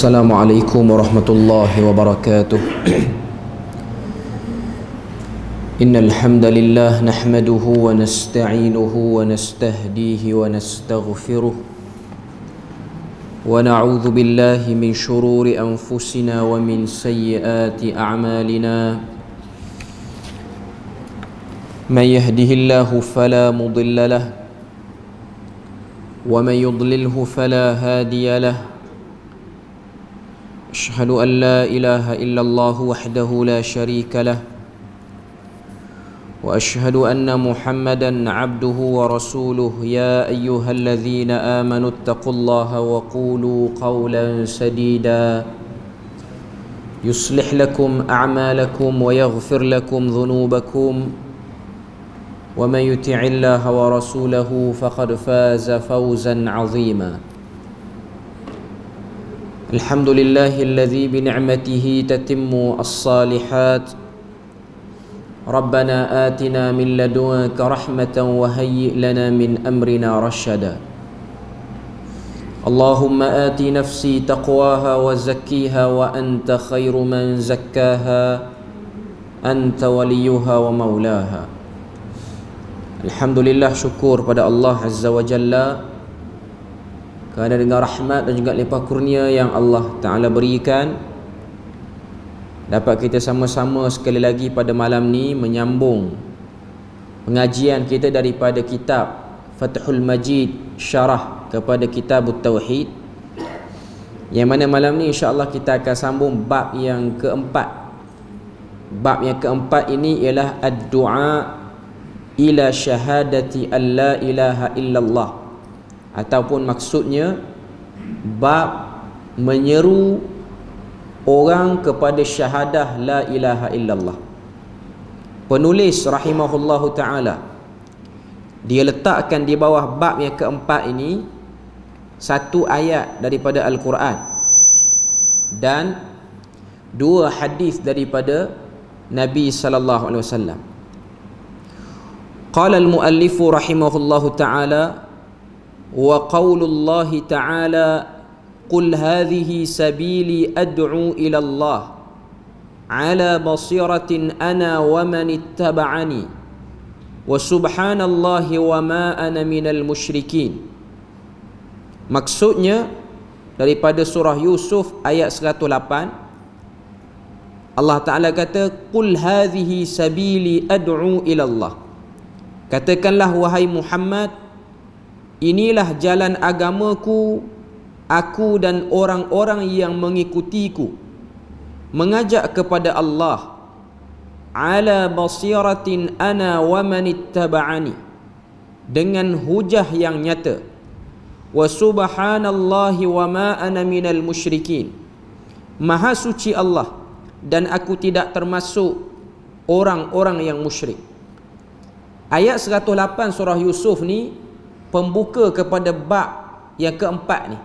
السلام عليكم ورحمة الله وبركاته. إن الحمد لله نحمده ونستعينه ونستهديه ونستغفره ونعوذ بالله من شرور أنفسنا ومن سيئات أعمالنا. من يهده الله فلا مضل له ومن يضلله فلا هادي له. أشهد أن لا إله إلا الله وحده لا شريك له وأشهد أن محمدا عبده ورسوله. يا أيها الذين آمنوا اتقوا الله وقولوا قولا سديدا يصلح لكم أعمالكم ويغفر لكم ذنوبكم ومن يطع الله ورسوله فقد فاز فوزا عظيما. الحمد لله الذي بنعمته تتم الصالحات. ربنا آتنا من لدنك رحمة وهيئ لنا من أمرنا رشدا. اللهم آت نفسي تقواها وزكيها وأنت خير من زكاها أنت وليها ومولاها. Alhamdulillah, syukur pada Allah Azza wa Jalla kerana dengan rahmat dan juga limpah kurnia yang Allah Ta'ala berikan, dapat kita sama-sama sekali lagi pada malam ni menyambung pengajian kita daripada kitab Fathul Majid syarah kepada kitab Tauhid, yang mana malam ni insya-Allah kita akan sambung bab yang keempat. Bab yang keempat ini ialah ad-du'a ila syahadati an la ilaha illallah, ataupun maksudnya bab menyeru orang kepada syahadah la ilaha illallah. Penulis rahimahullahu ta'ala, dia letakkan di bawah bab yang keempat ini satu ayat daripada Al-Quran dan dua hadis daripada Nabi sallallahu alaihi wasallam. Qala al-muallif rahimahullahu ta'ala wa qaulullahi ta'ala qul hadhihi sabili ad'u ila Allah ala basiratin ana wa man ittaba'ani wa subhanallahi wa ma ana minal musyrikin. Maksudnya daripada surah Yusuf ayat 108, Allah Ta'ala kata qul hadhihi sabili ad'u ila Allah, katakanlah wahai Muhammad, inilah jalan agamaku, aku dan orang-orang yang mengikutiku, mengajak kepada Allah, ala basiratin ana wa man ittaba'ani, dengan hujah yang nyata, wa subhanallahi wa ma ana minal musyrikin, maha suci Allah dan aku tidak termasuk orang-orang yang musyrik. Ayat 108 surah Yusuf ni pembuka kepada bab yang keempat ni,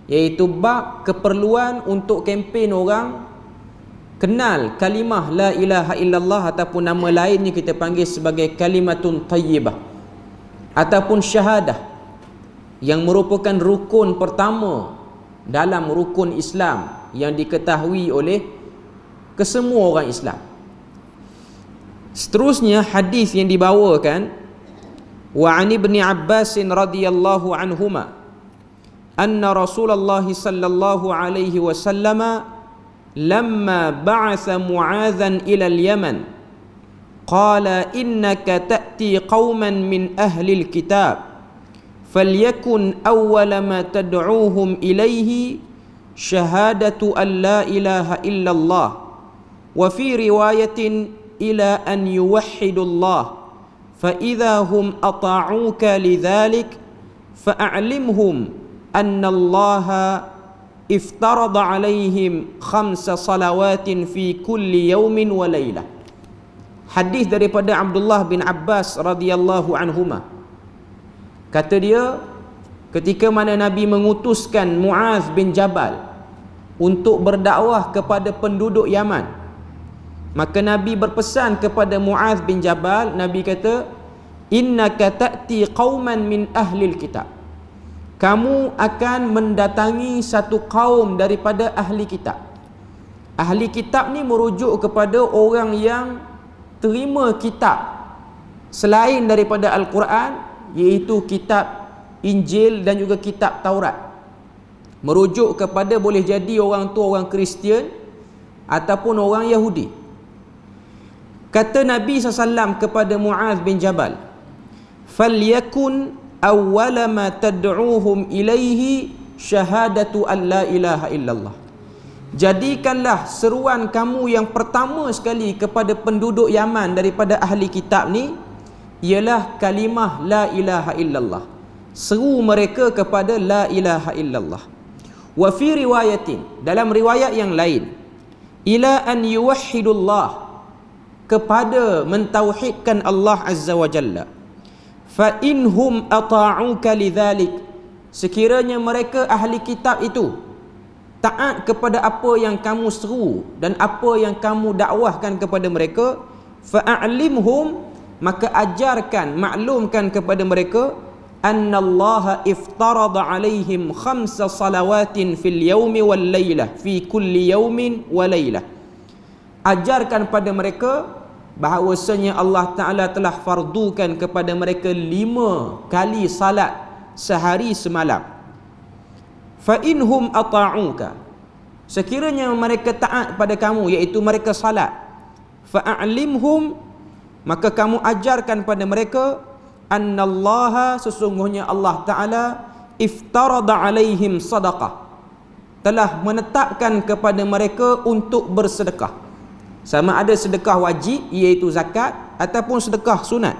iaitu bab keperluan untuk kempen orang kenal kalimah la ilaha illallah, ataupun nama lainnya kita panggil sebagai kalimatun tayyibah ataupun syahadah, yang merupakan rukun pertama dalam rukun Islam yang diketahui oleh kesemua orang Islam. Seterusnya hadis yang dibawakan, wa an ibni Abbas radhiyallahu anhuma anna Rasulullah sallallahu alaihi wasallam lamma ba'atha Mu'adhan ila al-Yaman qala innaka ta'ti qauman min ahli al-kitab falyakun awwala ma tad'uuhum ilayhi syahadatu an la ilaha illallah wa fi riwayatin ila an yuwahhidullah fa idza hum ata'uka lidzalik fa'alimhum anna Allah iftarada 'alaihim 5 salawatin fi kulli yawmin wa lailah. Hadis daripada Abdullah bin Abbas radhiyallahu anhuma, kata dia, ketika mana Nabi mengutuskan Mu'adh bin Jabal untuk berdakwah kepada penduduk Yaman, maka Nabi berpesan kepada Mu'adh bin Jabal, Nabi kata, innaka ta'ti qauman min ahlil kitab, kamu akan mendatangi satu kaum daripada ahli kitab. Ahli kitab ni merujuk kepada orang yang terima kitab selain daripada Al-Quran, iaitu kitab Injil dan juga kitab Taurat. Merujuk kepada boleh jadi orang tu orang Kristian ataupun orang Yahudi. Kata Nabi SAW kepada Muaz bin Jabal, "Falyakun awwala ma tad'uuhum ilaihi syahadatu an la ilaha illallah." Jadikanlah seruan kamu yang pertama sekali kepada penduduk Yaman daripada ahli kitab ni ialah kalimah la ilaha illallah. Seru mereka kepada la ilaha illallah. Wa fi riwayatin, dalam riwayat yang lain, ila an yuwahhidullah, kepada mentauhidkan Allah Azza wa Jalla. Fa inhum ata'uka lidzalik, sekiranya mereka ahli kitab itu taat kepada apa yang kamu seru dan apa yang kamu dakwahkan kepada mereka, fa'alimhum, maka ajarkan, maklumkan kepada mereka, annallaha iftarada alaihim 5 salawatin fil yaumi wal lailah fi kulli yaumin wa lailah. Ajarkan pada mereka bahawasanya Allah Ta'ala telah fardukan kepada mereka 5 kali salat sehari semalam. Fa inhum ata'uka, sekiranya mereka taat pada kamu, iaitu mereka salat, fa'alimhum, maka kamu ajarkan pada mereka, annallaha, sesungguhnya Allah Ta'ala, iftarada alaihim sadaqah, telah menetapkan kepada mereka untuk bersedekah. Sama ada sedekah wajib iaitu zakat ataupun sedekah sunat.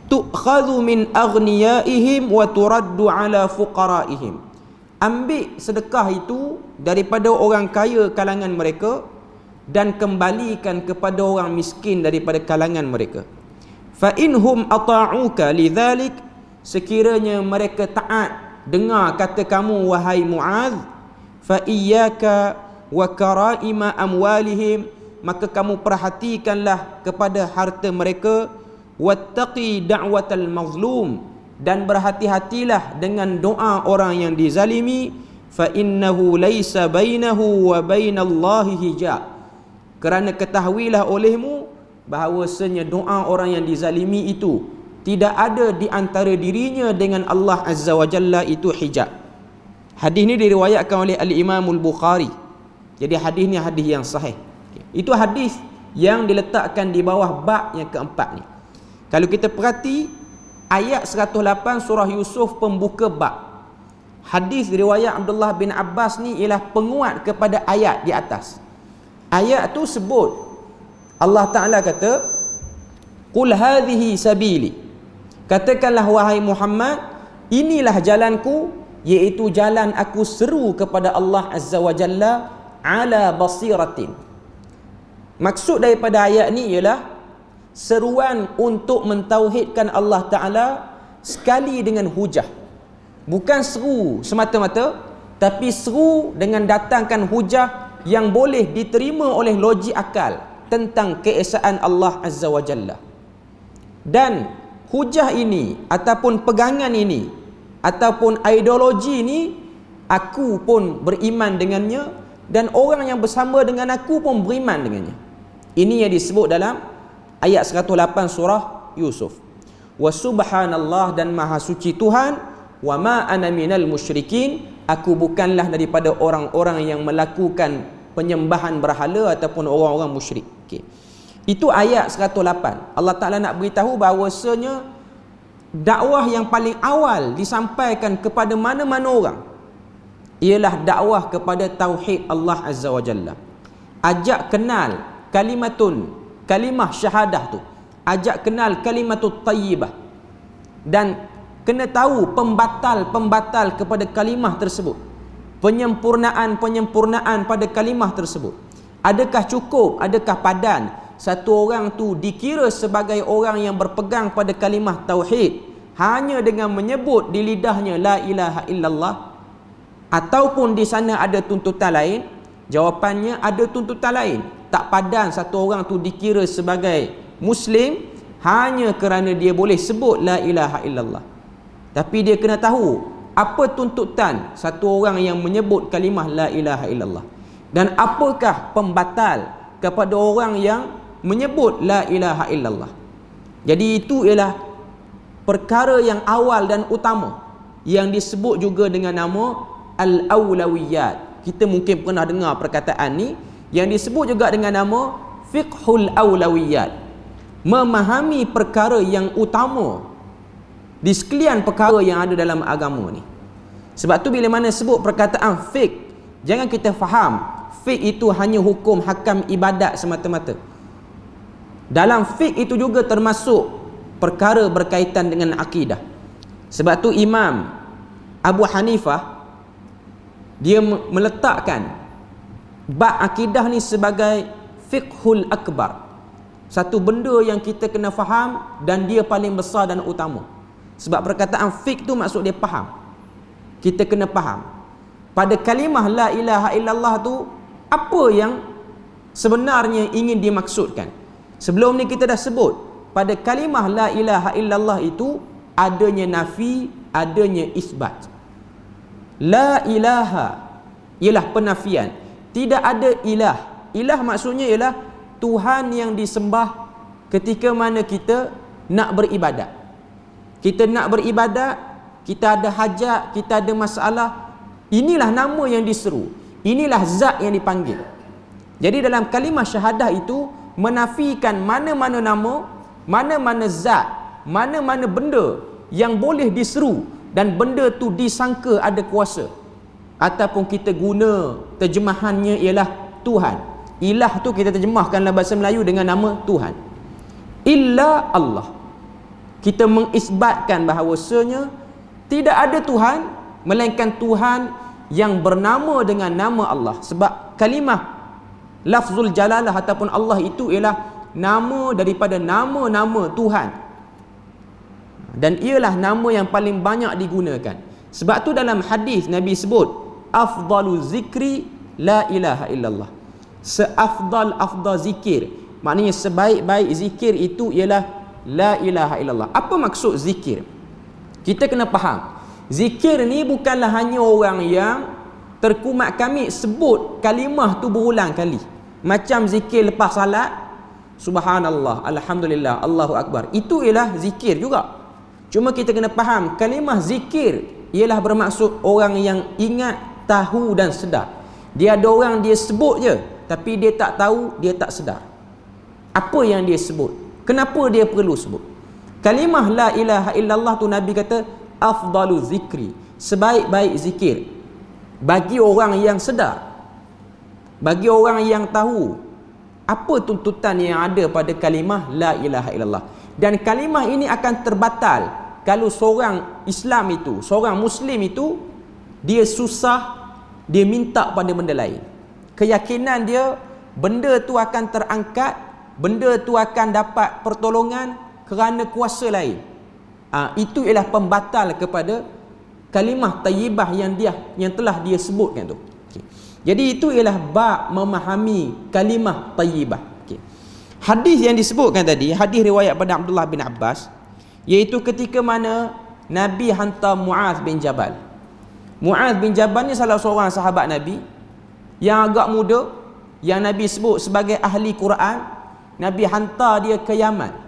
Tu'khadhu min aghniyaihim wa turaddu ala fuqaraihim. Ambil sedekah itu daripada orang kaya kalangan mereka dan kembalikan kepada orang miskin daripada kalangan mereka. Fa inhum ata'uka lidzalik, sekiranya mereka taat dengar kata kamu wahai Muaz, fa iyyaka wa karaima amwalihim, maka kamu perhatikanlah kepada harta mereka, wattaqi da'watal mazlum, dan berhati-hatilah dengan doa orang yang dizalimi, fa innahu laisa bainahu wa bainallahi hijab, kerana ketahuilah olehmu bahawasanya doa orang yang dizalimi itu tidak ada di antara dirinya dengan Allah Azza wa Jalla itu hijab. Hadis ni diriwayatkan oleh Al-Imam Al-Bukhari. Jadi hadis ni hadis yang sahih. Itu hadis yang diletakkan di bawah bab yang keempat ni. Kalau kita perhati ayat 108 surah Yusuf pembuka bab, hadis riwayat Abdullah bin Abbas ni ialah penguat kepada ayat di atas. Ayat tu sebut Allah Ta'ala kata, qul hadhihi sabili, katakanlah wahai Muhammad, inilah jalanku, iaitu jalan aku seru kepada Allah Azza wa Jalla ala basiratin. Maksud daripada ayat ni ialah seruan untuk mentauhidkan Allah Ta'ala sekali dengan hujah. Bukan seru semata-mata, tapi seru dengan datangkan hujah yang boleh diterima oleh logik akal tentang keesaan Allah Azza wa Jalla. Dan hujah ini ataupun pegangan ini ataupun ideologi ini, aku pun beriman dengannya dan orang yang bersama dengan aku pun beriman dengannya. Ini yang disebut dalam ayat 108 surah Yusuf. Wa subhanallah, dan maha suci Tuhan, wa ma ana minal musyrikin, aku bukanlah daripada orang-orang yang melakukan penyembahan berhala ataupun orang-orang musyrik. Okay. Itu ayat 108. Allah Ta'ala nak beritahu bahawasanya dakwah yang paling awal disampaikan kepada mana-mana orang ialah dakwah kepada tauhid Allah Azza wa Jalla. Ajak kenal kalimah syahadah tu, ajak kenal kalimatut tayyibah, dan kena tahu pembatal-pembatal kepada kalimah tersebut, penyempurnaan-penyempurnaan pada kalimah tersebut. Adakah cukup, adakah padan satu orang tu dikira sebagai orang yang berpegang pada kalimah tauhid hanya dengan menyebut di lidahnya la ilaha illallah, ataupun di sana ada tuntutan lain? Jawapannya ada tuntutan lain. Tak padan satu orang tu dikira sebagai Muslim hanya kerana dia boleh sebut la ilaha illallah, tapi dia kena tahu apa tuntutan satu orang yang menyebut kalimah la ilaha illallah, dan apakah pembatal kepada orang yang menyebut la ilaha illallah. Jadi itu ialah perkara yang awal dan utama yang disebut juga dengan nama al-awlawiyat. Kita mungkin pernah dengar perkataan ni, yang disebut juga dengan nama fiqhul awlawiyat, memahami perkara yang utama di sekalian perkara yang ada dalam agama ni. Sebab tu bila mana sebut perkataan fiqh, jangan kita faham fiqh itu hanya hukum hakam ibadat semata-mata. Dalam fiqh itu juga termasuk perkara berkaitan dengan akidah. Sebab tu Imam Abu Hanifah dia meletakkan bab akidah ni sebagai fiqhul akbar, satu benda yang kita kena faham dan dia paling besar dan utama. Sebab perkataan fiqh tu maksud dia faham. Kita kena faham pada kalimah la ilaha illallah tu apa yang sebenarnya ingin dimaksudkan. Sebelum ni kita dah sebut pada kalimah la ilaha illallah itu adanya nafi, adanya isbat. La ilaha ialah penafian, tidak ada ilah. Ilah maksudnya ialah Tuhan yang disembah ketika mana kita nak beribadat. Kita nak beribadat, kita ada hajat, kita ada masalah, inilah nama yang diseru, inilah zat yang dipanggil. Jadi dalam kalimah syahadah itu menafikan mana-mana nama, mana-mana zat, mana-mana benda yang boleh diseru dan benda tu disangka ada kuasa. Ataupun kita guna terjemahannya ialah Tuhan. Ilah tu kita terjemahkan dalam bahasa Melayu dengan nama Tuhan. Illa Allah. Kita mengisbatkan bahawasanya tidak ada Tuhan melainkan Tuhan yang bernama dengan nama Allah. Sebab kalimah lafzul jalalah ataupun Allah itu ialah nama daripada nama-nama Tuhan, dan ialah nama yang paling banyak digunakan. Sebab tu dalam hadis Nabi sebut afdalu zikri la ilaha illallah. Seafdal zikir, maknanya sebaik-baik zikir itu ialah la ilaha illallah. Apa maksud zikir? Kita kena faham, zikir ni bukanlah hanya orang yang terkumat kami sebut kalimah tu berulang kali. Macam zikir lepas salat, subhanallah, alhamdulillah, Allahu akbar, itu ialah zikir juga. Cuma kita kena faham kalimah zikir ialah bermaksud orang yang ingat, tahu dan sedar. Dia ada orang dia sebut je, tapi dia tak tahu, dia tak sedar apa yang dia sebut, kenapa dia perlu sebut. Kalimah la ilaha illallah tu Nabi kata afdalu zikri, sebaik-baik zikir bagi orang yang sedar, bagi orang yang tahu apa tuntutan yang ada pada kalimah la ilaha illallah. Dan kalimah ini akan terbatal kalau seorang Islam itu, seorang Muslim itu, dia susah, dia minta pada benda lain. Keyakinan dia benda tu akan terangkat, benda tu akan dapat pertolongan kerana kuasa lain. Itu ialah pembatal kepada kalimah tayyibah yang telah dia sebutkan tu. Okay. Jadi itu ialah bab memahami kalimah tayyibah. Okay. Hadis yang disebutkan tadi, hadis riwayat pada Abdullah bin Abbas, iaitu ketika mana Nabi hantar Muaz bin Jabal. Muaz bin Jabal ni salah seorang sahabat Nabi yang agak muda, yang Nabi sebut sebagai ahli Quran. Nabi hantar dia ke Yaman.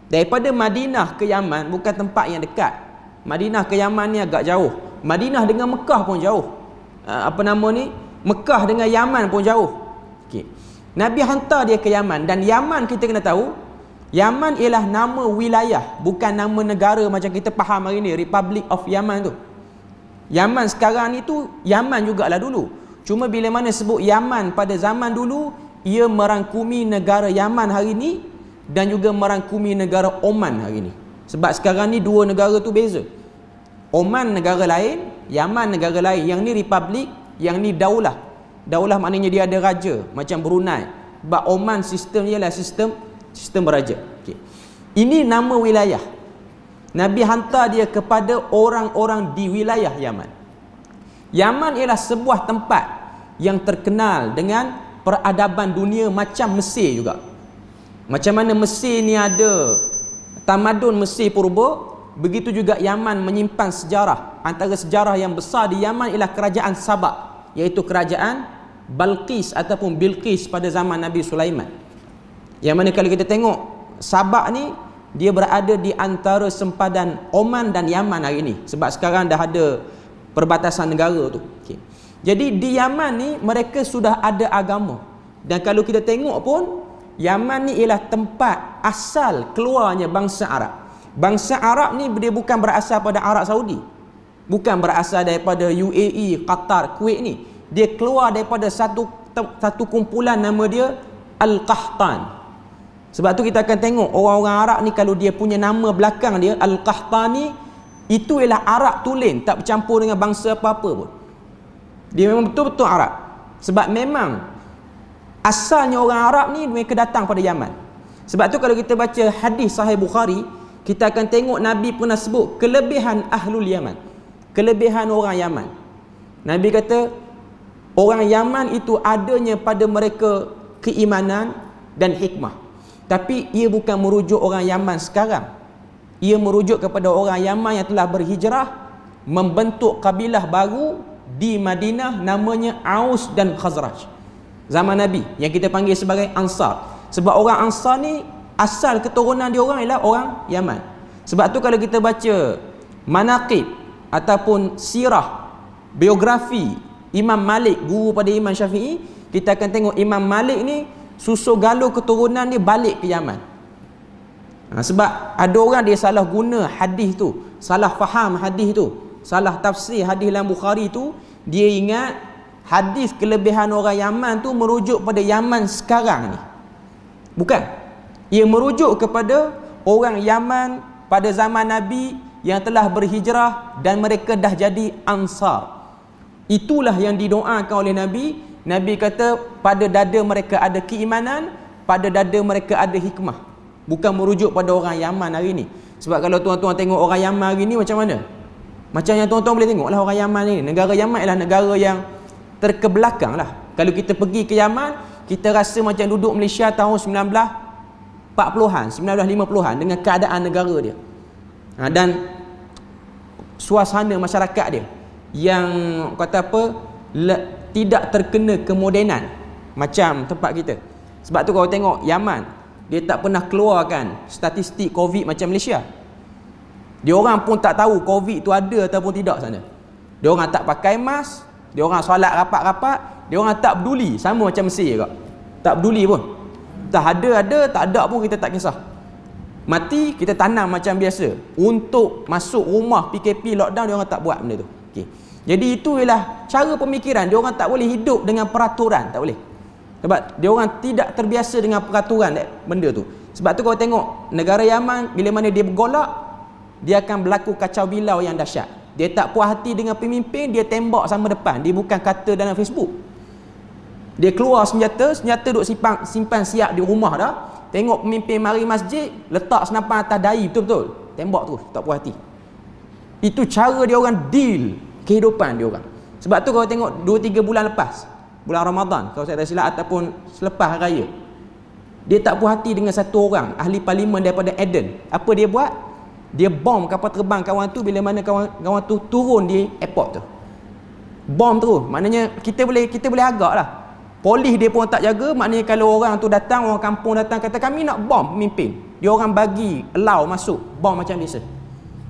Daripada Madinah ke Yaman bukan tempat yang dekat. Madinah ke Yaman ni agak jauh. Madinah dengan Mekah pun jauh. Mekah dengan Yaman pun jauh. Okay. Nabi hantar dia ke Yaman. Dan Yaman kita kena tahu, Yaman ialah nama wilayah, bukan nama negara macam kita faham hari ni, Republic of Yaman tu. Yaman sekarang ni tu Yaman jugalah dulu. Cuma bila mana sebut Yaman pada zaman dulu, ia merangkumi negara Yaman hari ni dan juga merangkumi negara Oman hari ni. Sebab sekarang ni dua negara tu beza. Oman negara lain, Yaman negara lain. Yang ni republik, yang ni daulah. Daulah maknanya dia ada raja, macam Brunei. Sebab Oman sistem ialah sistem beraja. Okay. Ini nama wilayah. Nabi hantar dia kepada orang-orang di wilayah Yaman. Yaman ialah sebuah tempat yang terkenal dengan peradaban dunia macam Mesir juga. Macam mana Mesir ni ada tamadun Mesir purba, begitu juga Yaman menyimpan sejarah. Antara sejarah yang besar di Yaman ialah kerajaan Sabak, iaitu kerajaan Balqis ataupun Bilqis pada zaman Nabi Sulaiman. Yang mana kalau kita tengok Sabak ni, dia berada di antara sempadan Oman dan Yaman hari ni, sebab sekarang dah ada perbatasan negara tu. Okay. Jadi di Yaman ni mereka sudah ada agama. Dan kalau kita tengok pun, Yaman ni ialah tempat asal keluarnya bangsa Arab. Bangsa Arab ni dia bukan berasal pada Arab Saudi, bukan berasal daripada UAE, Qatar, Kuwait ni. Dia keluar daripada satu kumpulan nama dia Al-Qahtan. Sebab tu kita akan tengok orang-orang Arab ni, kalau dia punya nama belakang dia Al-Qahtani, itu ialah Arab tulen, tak bercampur dengan bangsa apa-apa pun. Dia memang betul-betul Arab. Sebab memang asalnya orang Arab ni mereka datang pada Yaman. Sebab tu kalau kita baca hadis Sahih Bukhari, kita akan tengok Nabi pernah sebut kelebihan Ahlul Yaman, kelebihan orang Yaman. Nabi kata orang Yaman itu adanya pada mereka keimanan dan hikmah. Tapi ia bukan merujuk orang Yaman sekarang. Ia merujuk kepada orang Yaman yang telah berhijrah, membentuk kabilah baru di Madinah, namanya Aus dan Khazraj. Zaman Nabi, yang kita panggil sebagai Ansar. Sebab orang Ansar ni asal keturunan dia orang ialah orang Yaman. Sebab tu kalau kita baca manaqib ataupun sirah, biografi Imam Malik, guru pada Imam Syafi'i, kita akan tengok Imam Malik ni susu galuh keturunan dia balik ke Yaman. Sebab ada orang dia salah guna hadis tu, salah faham hadis tu, salah tafsir hadis dalam Bukhari tu. Dia ingat hadis kelebihan orang Yaman tu merujuk pada Yaman sekarang ni. Bukan. Ia merujuk kepada orang Yaman pada zaman Nabi yang telah berhijrah dan mereka dah jadi Ansar. Itulah yang didoakan oleh Nabi. Nabi kata pada dada mereka ada keimanan, pada dada mereka ada hikmah. Bukan merujuk pada orang Yaman hari ni. Sebab kalau tuan-tuan tengok orang Yaman hari ni macam mana? Macam yang tuan-tuan boleh tengok lah orang Yaman ni. Negara Yaman ialah negara yang terkebelakang lah. Kalau kita pergi ke Yaman, kita rasa macam duduk Malaysia tahun 1940-an, 1950-an dengan keadaan negara dia. Dan suasana masyarakat dia yang kata apa, tidak terkena kemodenan macam tempat kita. Sebab tu kalau tengok Yaman, dia tak pernah keluarkan statistik COVID macam Malaysia. Dia orang pun tak tahu COVID tu ada ataupun tidak sana. Dia orang tak pakai mask, dia orang solat rapat-rapat, dia orang tak peduli, sama macam Mesir juga. Tak peduli pun. Tak ada, tak ada pun kita tak kisah. Mati kita tanam macam biasa. Untuk masuk rumah PKP lockdown, dia orang tak buat benda tu. Okey. Jadi itu ialah cara pemikiran. Dia orang tak boleh hidup dengan peraturan, tak boleh. Sebab dia orang tidak terbiasa dengan peraturan benda tu. Sebab tu kalau tengok negara Yaman, bila mana dia bergolak, dia akan berlaku kacau bilau yang dahsyat. Dia tak puas hati dengan pemimpin, dia tembak sama depan. Dia bukan kata dalam Facebook. Dia keluar senjata duk simpan siap di rumah dah. Tengok pemimpin mari masjid, letak senapan atas dahi betul-betul. Tembak terus, tak puas hati. Itu cara dia orang deal kehidupan dia orang. Sebab tu kalau tengok 2-3 bulan lepas, bulan Ramadan kalau saya tak silap, ataupun selepas raya, dia tak puas hati dengan satu orang ahli parlimen daripada Aden. Apa dia buat? Dia bom kapal terbang kawan tu bila mana kawan tu turun di airport tu. Bom terus. Maknanya kita boleh agak lah. Polis dia pun tak jaga. Maknanya kalau orang tu datang, orang kampung datang kata kami nak bom pemimpin, dia orang bagi allow masuk bom macam biasa.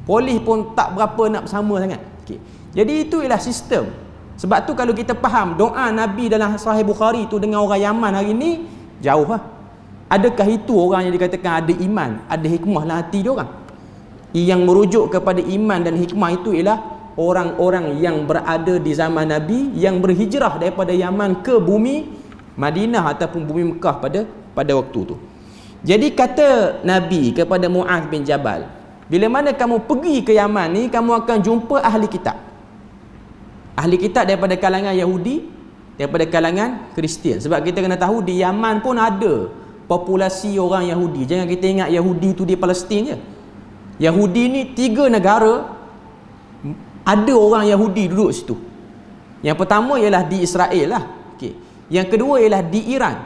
Polis pun tak berapa nak bersama sangat. Okay. Jadi itu ialah sistem. Sebab tu kalau kita faham doa Nabi dalam Sahih Bukhari tu dengan orang Yaman hari ni, jauh lah. Adakah itu orang yang dikatakan ada iman, ada hikmah dalam hati dia orang? Yang merujuk kepada iman dan hikmah itu ialah orang-orang yang berada di zaman Nabi, yang berhijrah daripada Yaman ke bumi Madinah ataupun bumi Mekah pada waktu tu. Jadi kata Nabi kepada Mu'adh bin Jabal, bila mana kamu pergi ke Yaman ni, kamu akan jumpa ahli kitab. Ahli kitab daripada kalangan Yahudi, daripada kalangan Kristian. Sebab kita kena tahu di Yaman pun ada populasi orang Yahudi. Jangan kita ingat Yahudi tu di Palestin je. Yahudi ni 3 negara ada orang Yahudi duduk situ. Yang pertama ialah di Israel lah. Okay. Yang kedua ialah di Iran.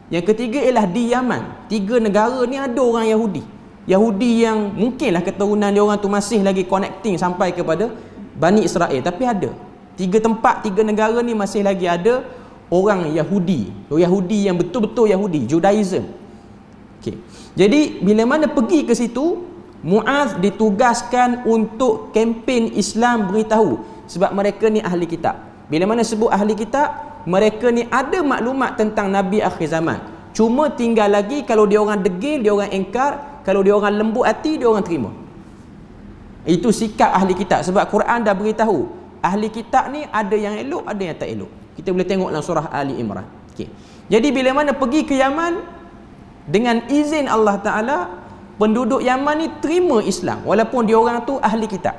Yang ketiga ialah di Yaman. 3 negara ni ada orang Yahudi. Yahudi yang mungkinlah keturunan dia orang tu masih lagi connecting sampai kepada Bani Israel, tapi ada 3 tempat, 3 negara ni masih lagi ada orang Yahudi yang betul-betul Yahudi, Judaism. Okay. Jadi bila mana pergi ke situ, Muaz ditugaskan untuk kempen Islam, beritahu sebab mereka ni ahli kitab. Bila mana sebut ahli kitab, mereka ni ada maklumat tentang Nabi akhir zaman. Cuma tinggal lagi kalau dia orang degil, dia orang engkar, kalau dia orang lembut hati, dia orang terima. Itu sikap ahli kitab. Sebab Quran dah beritahu, ahli kitab ni ada yang elok, ada yang tak elok. Kita boleh tengok dalam surah Ali Imran. Okay. Jadi bila mana pergi ke Yaman, dengan izin Allah Ta'ala, penduduk Yaman ni terima Islam walaupun dia orang tu ahli kitab.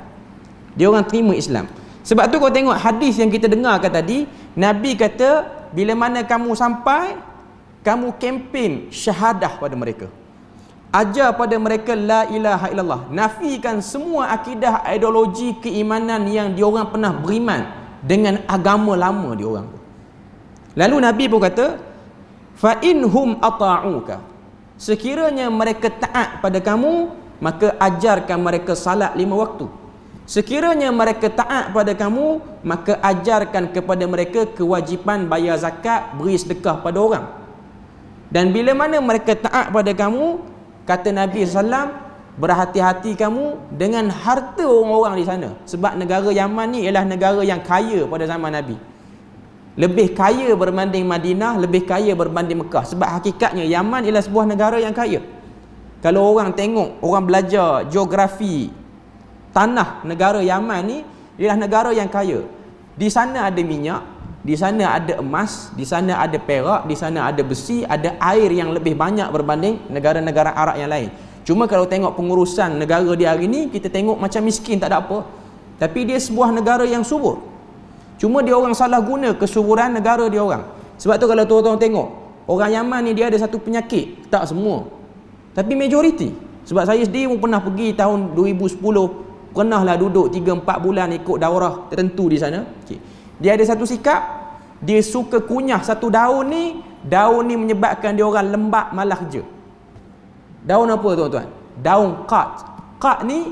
Dia orang terima Islam. Sebab tu kau tengok hadis yang kita dengarkan tadi, Nabi kata bila mana kamu sampai, kamu kempen syahadah pada mereka. Ajar pada mereka la ilaha illallah. Nafikan semua akidah, ideologi, keimanan yang diorang pernah beriman dengan agama lama diorang. Lalu Nabi pun kata, fa inhum ata'uka. Sekiranya mereka taat pada kamu, maka ajarkan mereka salat 5 waktu. Sekiranya mereka taat pada kamu, maka ajarkan kepada mereka kewajipan bayar zakat, beri sedekah pada orang. Dan bila mana mereka taat pada kamu, kata Nabi SAW, berhati-hati kamu dengan harta orang-orang di sana. Sebab negara Yaman ni ialah negara yang kaya pada zaman Nabi. Lebih kaya berbanding Madinah, lebih kaya berbanding Mekah. Sebab hakikatnya Yaman ialah sebuah negara yang kaya. Kalau orang tengok, orang belajar geografi tanah negara Yaman ni, ialah negara yang kaya. Di sana ada minyak, di sana ada emas, di sana ada perak, di sana ada besi, ada air yang lebih banyak berbanding negara-negara Arab yang lain. Cuma kalau tengok pengurusan negara dia hari ni, kita tengok macam miskin, tak ada apa. Tapi dia sebuah negara yang subur. Cuma dia orang salah guna kesuburan negara dia orang. Sebab tu kalau tuan-tuan tengok, orang Yaman ni dia ada satu penyakit, tak semua, tapi majoriti. Sebab saya sendiri pun pernah pergi tahun 2010, pernahlah duduk 3-4 bulan ikut daurah tertentu di sana. Okay. Dia ada satu sikap, dia suka kunyah satu daun ni menyebabkan dia orang lembab malah kerja. Daun apa tuan-tuan? Daun qat. Qat ni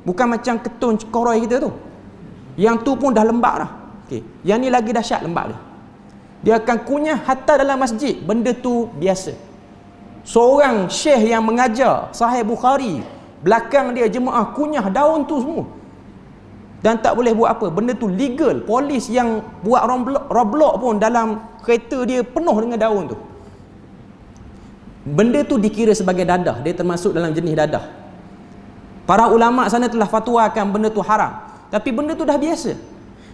bukan macam ketun koroi kita tu. Yang tu pun dah lembab dah. Okay. Yang ni lagi dahsyat lembab dia. Dia akan kunyah hatta dalam masjid, benda tu biasa. Seorang syekh yang mengajar Sahih Bukhari, belakang dia jemaah kunyah daun tu semua. Dan tak boleh buat apa, benda tu legal. Polis yang buat roadblock pun dalam kereta dia penuh dengan daun tu. Benda tu dikira sebagai dadah, dia termasuk dalam jenis dadah. Para ulama sana telah fatwakan benda tu haram, tapi benda tu dah biasa.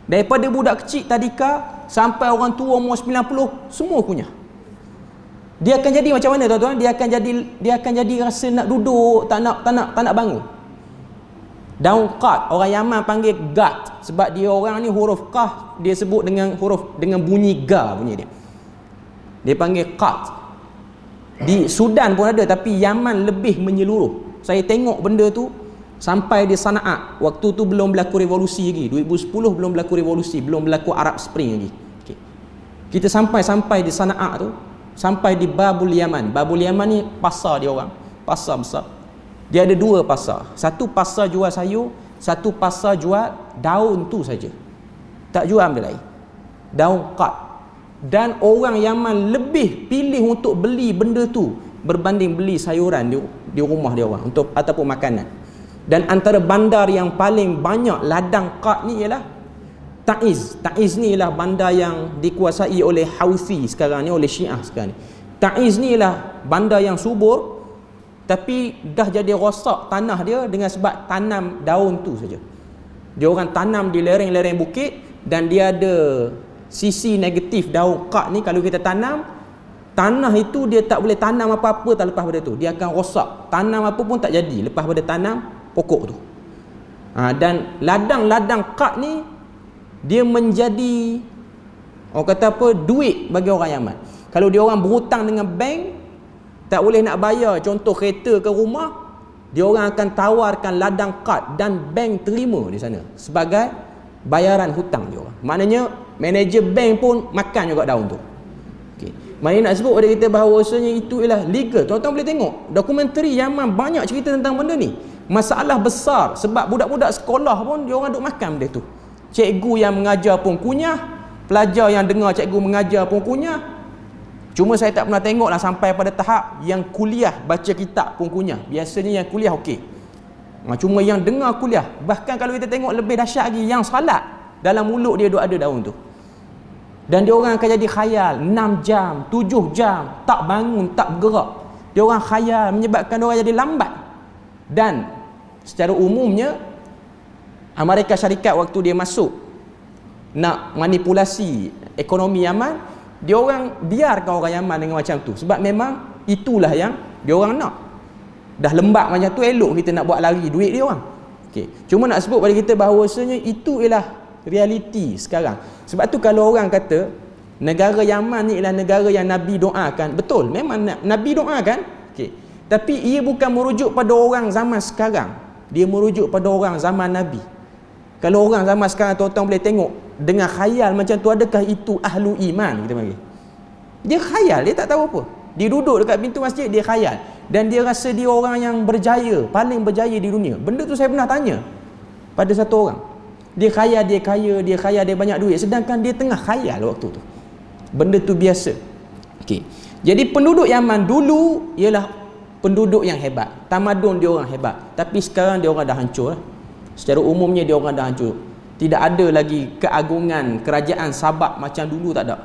Daripada budak kecil tadika sampai orang tua umur 90, semua kunyah. Dia akan jadi macam mana tuan-tuan? Dia akan jadi rasa nak duduk, tak nak bangun. Daun qat, orang Yaman panggil gat, sebab dia orang ni huruf qaf dia sebut dengan bunyi ga bunyi dia. Dia panggil qat. Di Sudan pun ada, tapi Yaman lebih menyeluruh. Saya tengok benda tu sampai di Sana'a. Waktu tu belum berlaku revolusi lagi. 2010 belum berlaku revolusi, belum berlaku Arab Spring lagi. Okay. Kita sampai di Sana'a tu, sampai di Babul Yaman. Babul Yaman ni pasar dia orang, pasar besar. Dia ada 2 pasar. Satu pasar jual sayur, satu pasar jual daun tu saja. Tak jual benda lain. Daun qat. Dan orang Yaman lebih pilih untuk beli benda tu berbanding beli sayuran di rumah dia orang untuk ataupun makanan. Dan antara bandar yang paling banyak ladang qat ni ialah Ta'iz. Ta'iz ni ialah bandar yang dikuasai oleh Houthi sekarang ni, oleh Syiah sekarang ni. Ta'iz ni ialah bandar yang subur, tapi dah jadi rosak tanah dia dengan sebab tanam daun tu saja. Dia orang tanam di lereng-lereng bukit, dan dia ada sisi negatif daun qat ni. Kalau kita tanam, tanah itu dia tak boleh tanam apa-apa tak lepas pada tu. Dia akan rosak. Tanam apa pun tak jadi lepas pada tanam pokok tu. Dan ladang-ladang qat ni dia menjadi, orang kata apa, duit bagi orang Yaman. Kalau dia orang berhutang dengan bank, tak boleh nak bayar contoh kereta ke rumah, dia orang akan tawarkan ladang qat dan bank terima di sana sebagai bayaran hutang dia orang. Maknanya manager bank pun makan juga daun tu. Okay. Maknanya nak sebut pada kita bahawasanya itu ialah legal. Tuan-tuan boleh tengok dokumentari Yaman banyak cerita tentang benda ni. Masalah besar sebab budak-budak sekolah pun dia orang duk makan benda tu. Cikgu yang mengajar pun kunyah, pelajar yang dengar cikgu mengajar pun kunyah. Cuma saya tak pernah tengoklah sampai pada tahap yang kuliah baca kitab pun kunyah. Biasanya yang kuliah okey. Cuma yang dengar kuliah, bahkan kalau kita tengok lebih dahsyat lagi, yang salat dalam mulut dia duk ada daun tu. Dan dia orang akan jadi khayal 6 jam, 7 jam tak bangun, tak bergerak. Dia orang khayal menyebabkan dia orang jadi lambat. Dan secara umumnya Amerika Syarikat waktu dia masuk nak manipulasi ekonomi Yaman, dia orang biarkan orang Yaman dengan macam tu sebab memang itulah yang dia orang nak. Dah lembab macam tu, elok kita nak buat lari duit dia orang. Okey, cuma nak sebut pada kita bahawasanya itu ialah realiti sekarang. Sebab tu kalau orang kata negara Yaman ni ialah negara yang Nabi doakan, betul, memang Nabi doakan. Okey, tapi ia bukan merujuk pada orang zaman sekarang, dia merujuk pada orang zaman Nabi. Kalau orang zaman sekarang tuan-tuan boleh tengok dengan khayal macam tu, adakah itu ahlu iman kita panggil? Dia khayal, dia tak tahu apa. Dia duduk dekat pintu masjid, dia khayal dan dia rasa dia orang yang berjaya, paling berjaya di dunia. Benda tu saya pernah tanya pada satu orang. Dia khayal dia kaya, dia khayal dia banyak duit, sedangkan dia tengah khayal waktu tu. Benda tu biasa. Okey. Jadi penduduk Yaman dulu ialah penduduk yang hebat. Tamadun dia orang hebat. Tapi sekarang dia orang dah hancur. Secara umumnya dia orang dah hancur. Tidak ada lagi keagungan kerajaan Sabak macam dulu, tak ada.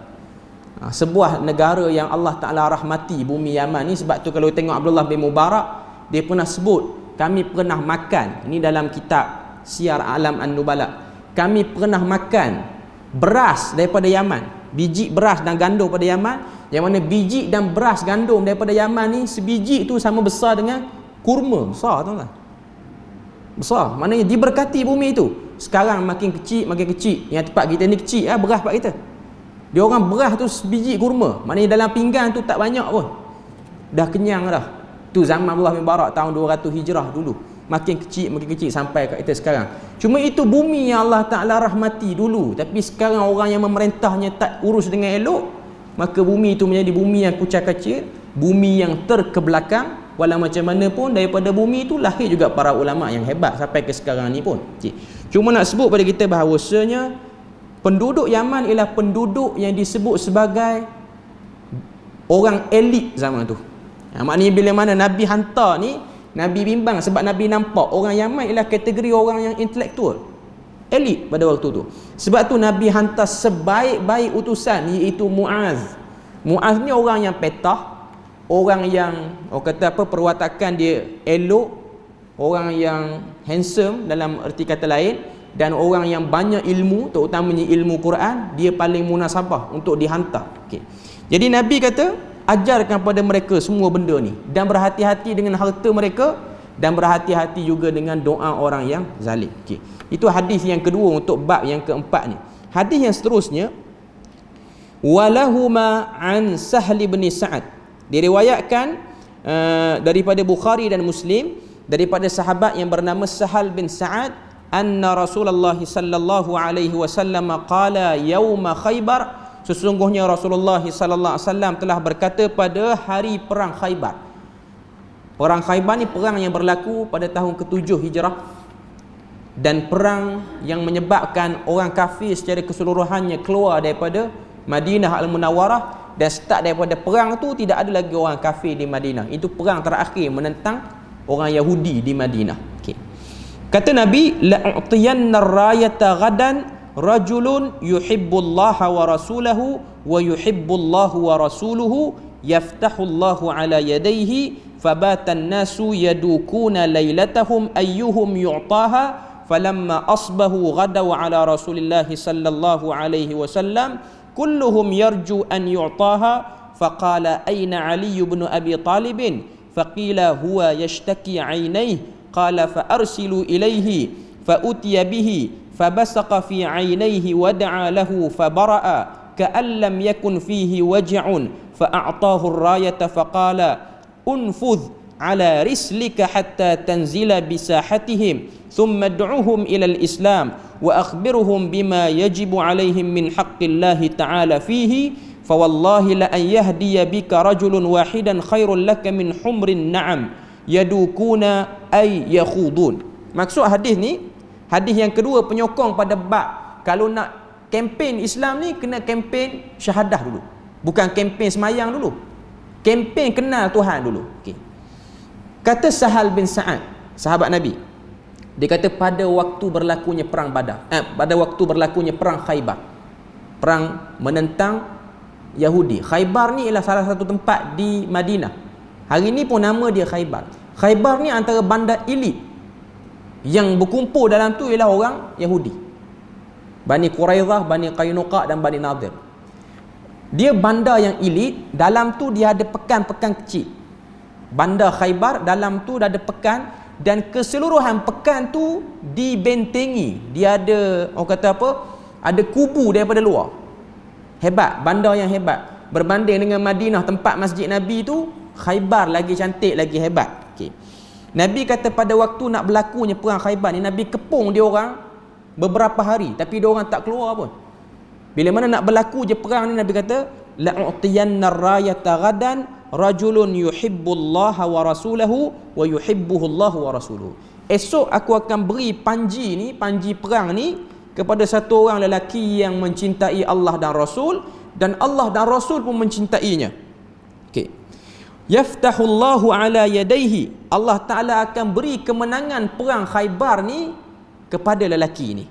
Sebuah negara yang Allah Ta'ala rahmati bumi Yaman ni. Sebab tu kalau tengok Abdullah bin Mubarak, dia pernah sebut, kami pernah makan, ini dalam kitab Syiar Alam An-Nubala, kami pernah makan beras daripada Yaman, biji beras dan gandum pada Yaman, yang mana biji dan beras gandum daripada Yaman ni, sebiji tu sama besar dengan kurma besar, tuan-tuan. Besar, maknanya diberkati bumi itu. Sekarang makin kecil, makin kecil. Yang tempat kita ni kecil lah beras tempat kita. Dia orang beras tu sebiji kurma, maknanya dalam pinggan tu tak banyak pun, dah kenyang dah. Tu zaman Abdullah bin Barak tahun 200 Hijrah dulu. Makin kecil sampai kat kita sekarang. Cuma itu bumi yang Allah Ta'ala rahmati dulu. Tapi sekarang orang yang memerintahnya tak urus dengan elok, maka bumi itu menjadi bumi yang kucak kacir, bumi yang terkebelakang. Walau macam mana pun, daripada bumi itu lahir juga para ulama yang hebat sampai ke sekarang ni pun. Okay. Cuma nak sebut pada kita bahawasanya penduduk Yaman ialah penduduk yang disebut sebagai orang elit zaman tu. Maknanya bila mana Nabi hantar ni, Nabi bimbang sebab Nabi nampak orang Yaman ialah kategori orang yang intelektual, elit pada waktu tu. Sebab tu Nabi hantar sebaik-baik utusan, iaitu Muaz. Muaz ni orang yang petah, orang yang kata apa, perwatakan dia elok, orang yang handsome dalam erti kata lain, dan orang yang banyak ilmu, terutamanya ilmu Quran, dia paling munasabah untuk dihantar. Okay. Jadi Nabi kata, ajarkan pada mereka semua benda ni, dan berhati-hati dengan harta mereka, dan berhati-hati juga dengan doa orang yang zalim. Okay. Itu hadis yang kedua untuk bab yang keempat ni. Hadis yang seterusnya, walahuma an Sahl bin Sa'ad, diriwayatkan daripada Bukhari dan Muslim daripada sahabat yang bernama Sahal bin Sa'ad, anna Rasulullah sallallahu alaihi wasallam qala yauma Khaybar, sesungguhnya Rasulullah sallallahu alaihi wasallam telah berkata pada hari perang Khaybar. Perang Khaybar ni perang yang berlaku pada tahun ke-7 Hijrah, dan perang yang menyebabkan orang kafir secara keseluruhannya keluar daripada Madinah Al-Munawwarah, dan start daripada perang tu tidak ada lagi orang kafir di Madinah. Itu perang terakhir menentang orang Yahudi di Madinah. Okay. Kata Nabi, la'utiyanna ar-rayata ghadan rajulun yuhibbullaha wa rasulahu wa yuhibbullahu wa rasuluhu yaftahullahu ala yadayhi fabatan nasu yadukuna laylatahum ayyuhum yu'taha falamma asbahu ghadaw ala rasulillahi sallallahu alaihi wasallam kulluhum yarju an yu'taha faqala ayna Ali ibn Abi Talib faqila huwa yashtaki 'ainayhi qala fa arsilu ilayhi fa utiya bihi فبصق في عينيه ودعا له فبرأ كأن لم يكن فيه وجع فأعطاه الراية فقال انفذ على رسلك حتى تنزل بساحتهم ثم ادعوهم إلى الإسلام وأخبرهم بما يجب عليهم من حق الله تعالى فيه fa wallahi la an yahdiya bika rajulun wahidan khairul laka min humrin na'am yadukuna ay yakhudun. Maksud hadis ni, hadis yang kedua penyokong pada bab kalau nak kempen Islam ni kena kempen syahadah dulu, bukan kempen semayang dulu, kempen kenal Tuhan dulu. Okey. Kata Sahal bin Sa'ad, sahabat Nabi, dia kata pada waktu berlakunya perang Badar, pada waktu berlakunya perang Khaybar, perang menentang Yahudi. Khaybar ni ialah salah satu tempat di Madinah. Hari ni pun nama dia Khaybar. Khaybar ni antara bandar elit yang berkumpul dalam tu ialah orang Yahudi. Bani Quraidah, Bani Qainuqa dan Bani Nadir. Dia bandar yang elit. Dalam tu dia ada pekan-pekan kecil. Bandar Khaybar dalam tu dah ada pekan, dan keseluruhan pekan tu dibentengi. Dia ada, orang kata apa, ada kubu daripada luar. Hebat, bandar yang hebat. Berbanding dengan Madinah, tempat masjid Nabi tu, Khaybar lagi cantik, lagi hebat. Okay. Nabi kata pada waktu nak berlakunya perang Khaybar ni, Nabi kepung dia orang beberapa hari, tapi dia orang tak keluar pun. Bila mana nak berlaku je perang ni, Nabi kata la'utiyanna rayata ghadan rajulun yuhibbullaha wa rasulahu wa yuhibbuhullahu wa rasuluhu. Esok aku akan beri panji ni, panji perang ni, kepada satu orang lelaki yang mencintai Allah dan Rasul, dan Allah dan Rasul pun mencintainya. Okey. Yaftahullahu ala yadayhi. Allah Ta'ala akan beri kemenangan perang Khaybar ni kepada lelaki ni.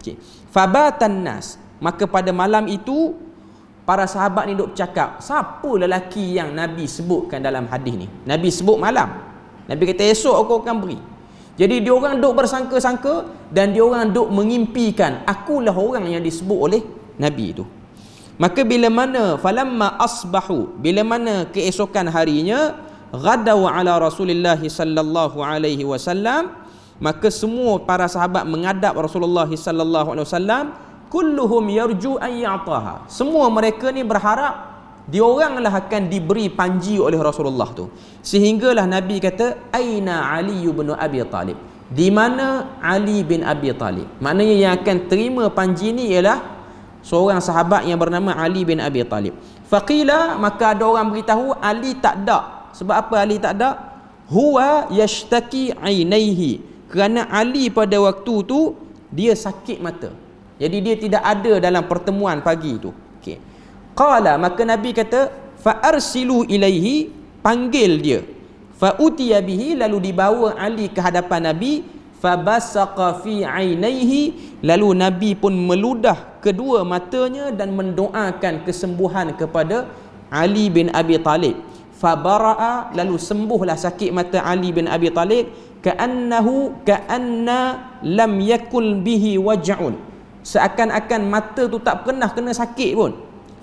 Okey. Fabatan nas. Maka pada malam itu para sahabat ni duk bercakap, siapa lelaki yang Nabi sebutkan dalam hadis ni? Nabi sebut malam. Nabi kata esok aku akan beri. Jadi diorang duk bersangka-sangka dan diorang duk mengimpikan akulah orang yang disebut oleh Nabi itu. Maka bila mana falamma asbahu, bila mana keesokan harinya, ghadaw ala Rasulillah sallallahu alaihi wasallam, maka semua para sahabat menghadap Rasulullah sallallahu alaihi wasallam, kulluhum yarju an ya'taha. Semua mereka ni berharap dioranglah akan diberi panji oleh Rasulullah tu. Sehinggalah Nabi kata, aina Ali bin Abi Talib? Di mana Ali bin Abi Talib? Maknanya yang akan terima panji ni ialah seorang sahabat yang bernama Ali bin Abi Talib. Faqila, maka ada orang beritahu Ali tak ada. Sebab apa Ali tak ada? Huwa yashtaki ainaihi. Kerana Ali pada waktu tu dia sakit mata. Jadi dia tidak ada dalam pertemuan pagi tu. Okey. Qala, maka Nabi kata, fa arsilu ilaihi, panggil dia. Fa utiya bihi, lalu dibawa Ali ke hadapan Nabi. Fa basaqa fi ainaihi, lalu Nabi pun meludah kedua matanya dan mendoakan kesembuhan kepada Ali bin Abi Talib. Fa bara'a, lalu sembuhlah sakit mata Ali bin Abi Talib. Ka'anna lam yakul bihi waj'un, seakan-akan mata tu tak pernah kena sakit pun.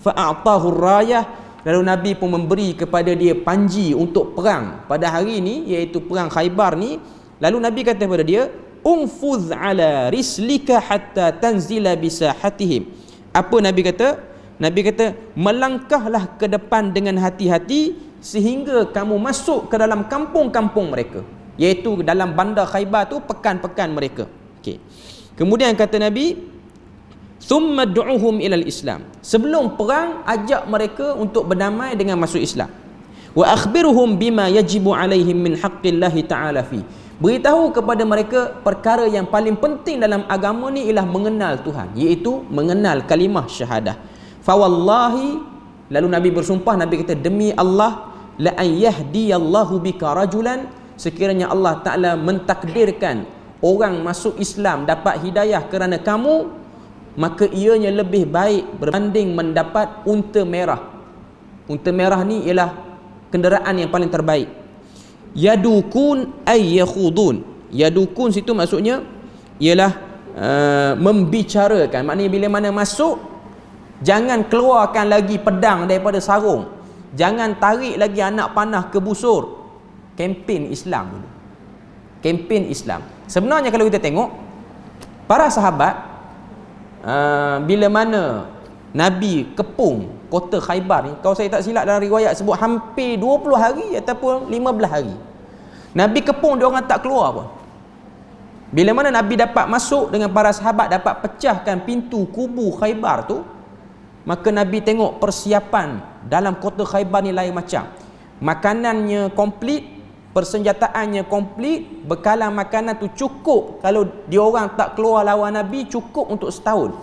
Fa'atahu rayah, lalu Nabi pun memberi kepada dia panji untuk perang pada hari ni, iaitu perang Khaybar ni. Lalu Nabi kata kepada dia, umfuz ala rislika hatta tanzila bisahatihim. Apa Nabi kata? Nabi kata, melangkahlah ke depan dengan hati-hati sehingga kamu masuk ke dalam kampung-kampung mereka, iaitu dalam bandar Khaybar tu, pekan-pekan mereka. Okey. Kemudian kata Nabi, thumma du'uhum ilal Islam. Sebelum perang, ajak mereka untuk berdamai dengan masuk Islam. Wa akhbiruhum bima yajibu alaihim min haqqillahi ta'ala fi. Beritahu kepada mereka perkara yang paling penting dalam agama ni ialah mengenal Tuhan, iaitu mengenal kalimah syahadah. Fa wallahi, lalu Nabi bersumpah, Nabi kata, demi Allah, la an yahdiyallahu bika rajulan, sekiranya Allah Ta'ala mentakdirkan orang masuk Islam dapat hidayah kerana kamu, maka ianya lebih baik berbanding mendapat unta merah. Unta merah ni ialah kenderaan yang paling terbaik. Yadukun ay yakhudun. Yadukun situ maksudnya ialah membicarakan. Maknanya bila mana masuk, jangan keluarkan lagi pedang daripada sarung, jangan tarik lagi anak panah ke busur. Kempen Islam dulu. Kempen Islam. Sebenarnya kalau kita tengok para sahabat, bila mana Nabi kepung kota Khaybar ni, kalau saya tak silap dalam riwayat sebut hampir 20 hari ataupun 15 hari Nabi kepung, dia orang tak keluar pun. Bila mana Nabi dapat masuk dengan para sahabat, dapat pecahkan pintu kubu Khaybar tu, maka Nabi tengok persiapan dalam kota Khaybar ni lain macam. Makanannya komplit, persenjataannya komplit, bekalan makanan tu cukup. Kalau diorang tak keluar lawan Nabi, cukup untuk setahun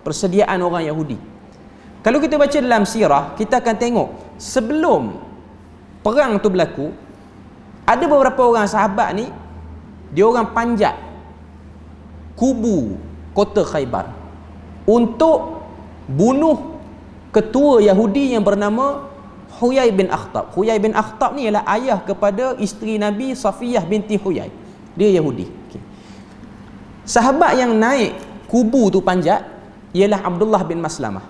persediaan orang Yahudi. Kalau kita baca dalam sirah, kita akan tengok sebelum perang tu berlaku, ada beberapa orang sahabat ni, diorang panjat kubu kota Khaybar untuk bunuh ketua Yahudi yang bernama Huyai bin Akhtab. Huyai bin Akhtab ni ialah ayah kepada isteri Nabi Safiyah binti Huyai. Dia Yahudi. Okay. Sahabat yang naik kubu tu panjat ialah Abdullah bin Maslamah.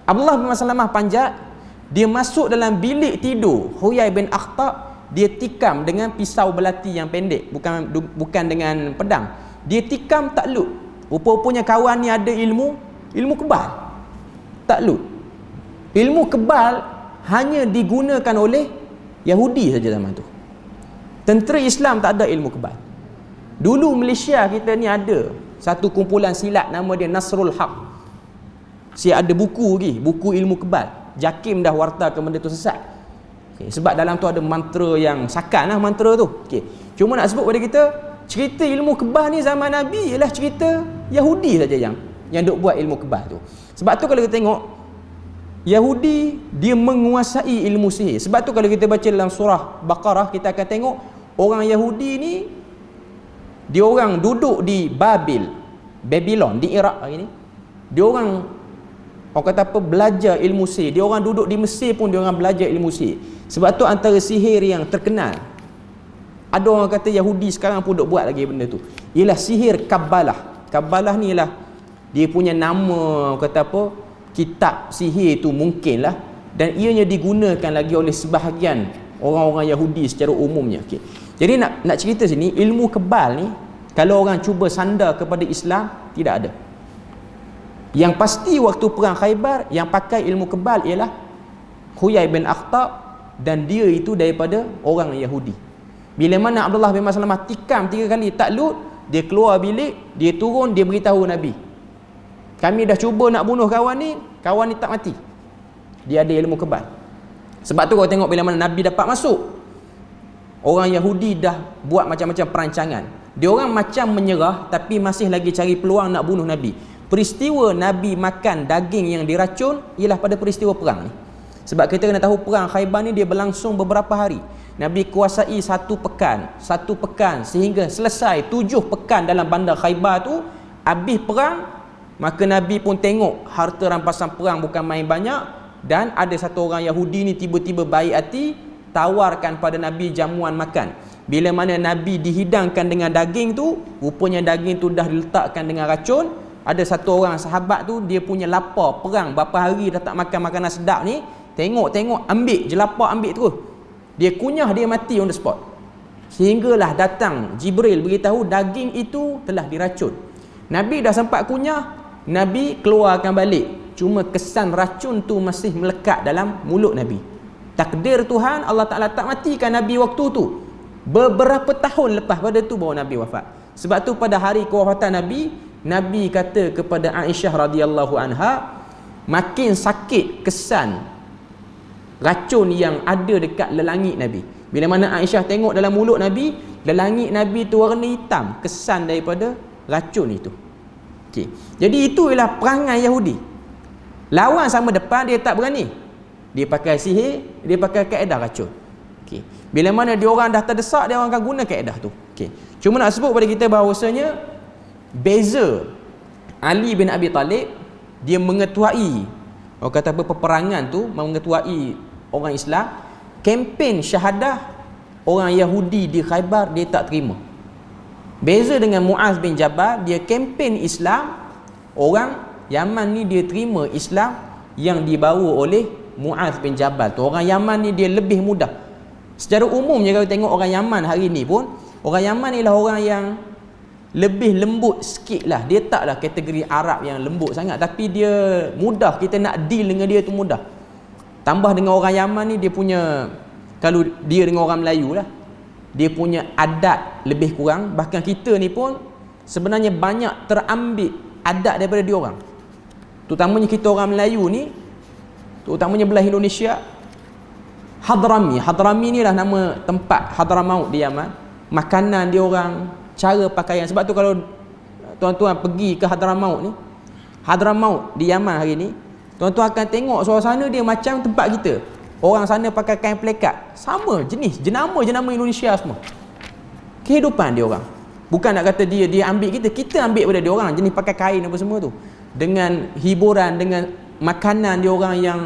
Abdullah bin Maslamah panjat, dia masuk dalam bilik tidur Huyai bin Akhtab, dia tikam dengan pisau belati yang pendek, bukan dengan pedang. Dia tikam takluk. Rupa-rupanya kawan ni ada ilmu kebal. Takluk. Ilmu kebal hanya digunakan oleh Yahudi saja zaman tu. Tentera Islam tak ada ilmu kebal. Dulu Malaysia kita ni ada satu kumpulan silat nama dia Nasrul Haq. Saya ada buku lagi, buku ilmu kebal. Jakim dah wartakan benda tu sesat. Okay, sebab dalam tu ada mantra yang sakan lah mantra tu. Okay. Cuma nak sebut pada kita, cerita ilmu kebal ni zaman Nabi ialah cerita Yahudi saja yang duk buat ilmu kebal tu. Sebab tu kalau kita tengok, Yahudi dia menguasai ilmu sihir. Sebab tu kalau kita baca dalam surah Baqarah, kita akan tengok orang Yahudi ni, dia orang duduk di Babylon di Iraq hari ni. Dia orang kata apa, belajar ilmu sihir. Dia orang duduk di Mesir pun dia orang belajar ilmu sihir. Sebab tu antara sihir yang terkenal, ada orang kata Yahudi sekarang pun duk buat lagi benda tu, ialah sihir Kabbalah. Kabbalah ni ialah dia punya nama, kata apa, kitab sihir tu mungkinlah, dan ianya digunakan lagi oleh sebahagian orang-orang Yahudi secara umumnya. Okay. Jadi nak cerita sini, ilmu kebal ni kalau orang cuba sandar kepada Islam, tidak ada. Yang pasti waktu perang Khaybar, yang pakai ilmu kebal ialah Huyai bin Akhtab, dan dia itu daripada orang Yahudi. Bila mana Abdullah bin Maslamah tikam 3 kali takluk, dia keluar bilik, dia turun, dia beritahu Nabi, kami dah cuba nak bunuh kawan ni tak mati. Dia ada ilmu kebal. Sebab tu kau tengok bila mana Nabi dapat masuk, orang Yahudi dah buat macam-macam perancangan. Dia orang macam menyerah, tapi masih lagi cari peluang nak bunuh Nabi. Peristiwa Nabi makan daging yang diracun ialah pada peristiwa perang ni. Sebab kita kena tahu perang Khaybar ni dia berlangsung beberapa hari. Nabi kuasai 1 pekan sehingga selesai 7 pekan dalam bandar Khaybar tu. Habis perang, maka Nabi pun tengok harta rampasan perang bukan main banyak, dan ada satu orang Yahudi ni tiba-tiba baik hati, tawarkan pada Nabi jamuan makan. Bila mana Nabi dihidangkan dengan daging tu, rupanya daging tu dah diletakkan dengan racun. Ada satu orang sahabat tu, dia punya lapar perang, berapa hari dah tak makan makanan sedap ni, tengok ambil je lapar, ambil terus. Dia kunyah, dia mati on the spot. Sehinggalah datang Jibril beritahu daging itu telah diracun. Nabi dah sempat kunyah, Nabi keluarkan balik, cuma kesan racun tu masih melekat dalam mulut Nabi. Takdir Tuhan, Allah Ta'ala tak matikan Nabi waktu tu. Beberapa tahun lepas pada tu baru Nabi wafat. Sebab tu pada hari kewafatan Nabi, Nabi kata kepada Aisyah radhiyallahu anha, makin sakit kesan racun yang ada dekat lelangit Nabi. Bila mana Aisyah tengok dalam mulut Nabi, lelangit Nabi tu warna hitam, kesan daripada racun itu. Okay. Jadi itu ialah perangai Yahudi. Lawan sama depan dia tak berani. Dia pakai sihir, dia pakai kaedah racun. Okay. Bila mana dia orang dah terdesak, dia orang akan guna kaedah tu. Okay. Cuma nak sebut pada kita bahawasanya beza Ali bin Abi Talib, dia mengetuai, orang kata apa, peperangan tu, mengetuai orang Islam. Kempen syahadah orang Yahudi di Khaybar dia tak terima. Beza dengan Muaz bin Jabal, dia kempen Islam, orang Yaman ni dia terima Islam yang dibawa oleh Muaz bin Jabal tu. Orang Yaman ni dia lebih mudah. Secara umumnya kalau tengok orang Yaman hari ni pun, orang Yaman ni lah orang yang lebih lembut sikit lah. Dia taklah kategori Arab yang lembut sangat, tapi dia mudah, kita nak deal dengan dia tu mudah. Tambah dengan orang Yaman ni, dia punya, kalau dia dengan orang Melayu lah, dia punya adat lebih kurang. Bahkan kita ni pun sebenarnya banyak terambil adat daripada dia orang. terutamanya kita orang Melayu ni, terutamanya belah Indonesia, Hadrami ni lah nama tempat Hadramaut di Yaman. Makanan dia orang, cara pakaian. Sebab tu kalau tuan-tuan pergi ke Hadramaut di Yaman hari ni, tuan-tuan akan tengok suasana dia macam tempat kita. Orang sana pakai kain pelekat, sama jenis, jenama Indonesia semua. Kehidupan dia orang. Bukan nak kata dia ambil kita ambil pada dia orang, jenis pakai kain apa semua tu. Dengan hiburan, dengan makanan dia orang yang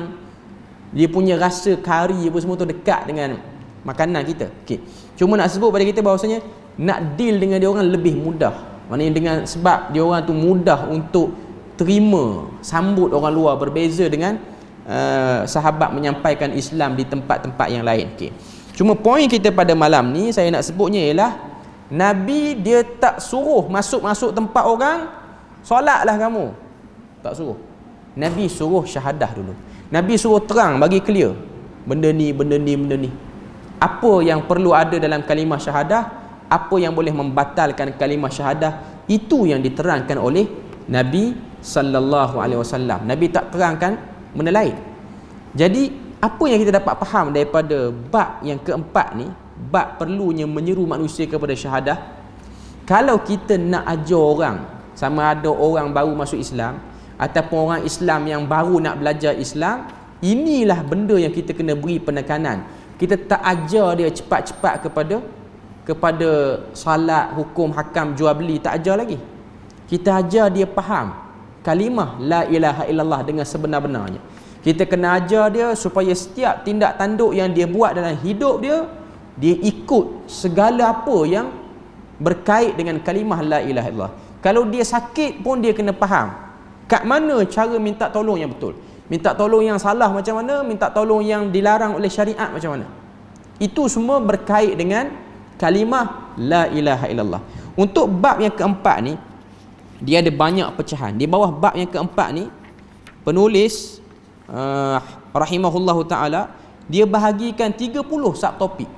dia punya rasa kari apa semua tu dekat dengan makanan kita. Okey. Cuma nak sebut pada kita bahawasanya nak deal dengan dia orang lebih mudah. Maknanya dengan sebab dia orang tu mudah untuk terima, sambut orang luar, berbeza dengan sahabat menyampaikan Islam di tempat-tempat yang lain. Okey. Cuma poin kita pada malam ni saya nak sebutnya ialah Nabi dia tak suruh masuk tempat orang, solatlah kamu. Tak suruh. Nabi suruh syahadah dulu. Nabi suruh terang, bagi clear. Benda ni. Apa yang perlu ada dalam kalimah syahadah, apa yang boleh membatalkan kalimah syahadah, itu yang diterangkan oleh Nabi sallallahu alaihi wasallam. Nabi tak terangkan benda lain. Jadi, apa yang kita dapat faham daripada bab yang keempat ni, bab perlunya menyeru manusia kepada syahadah. Kalau kita nak ajar orang, sama ada orang baru masuk Islam ataupun orang Islam yang baru nak belajar Islam, inilah benda yang kita kena beri penekanan. Kita tak ajar dia cepat-cepat kepada salat, hukum, hakam, jual beli, tak ajar lagi. Kita ajar dia faham kalimah la ilaha illallah dengan sebenar-benarnya. Kita kena ajar dia supaya setiap tindak tanduk yang dia buat dalam hidup dia, dia ikut segala apa yang berkait dengan kalimah la ilaha illallah. Kalau dia sakit pun dia kena faham kat mana cara minta tolong yang betul. Minta tolong yang salah macam mana, minta tolong yang dilarang oleh syariat macam mana. Itu semua berkait dengan kalimah la ilaha illallah. Untuk bab yang keempat ni, dia ada banyak pecahan. Di bawah bab yang keempat ni, penulis rahimahullahu ta'ala, dia bahagikan 30 subtopik.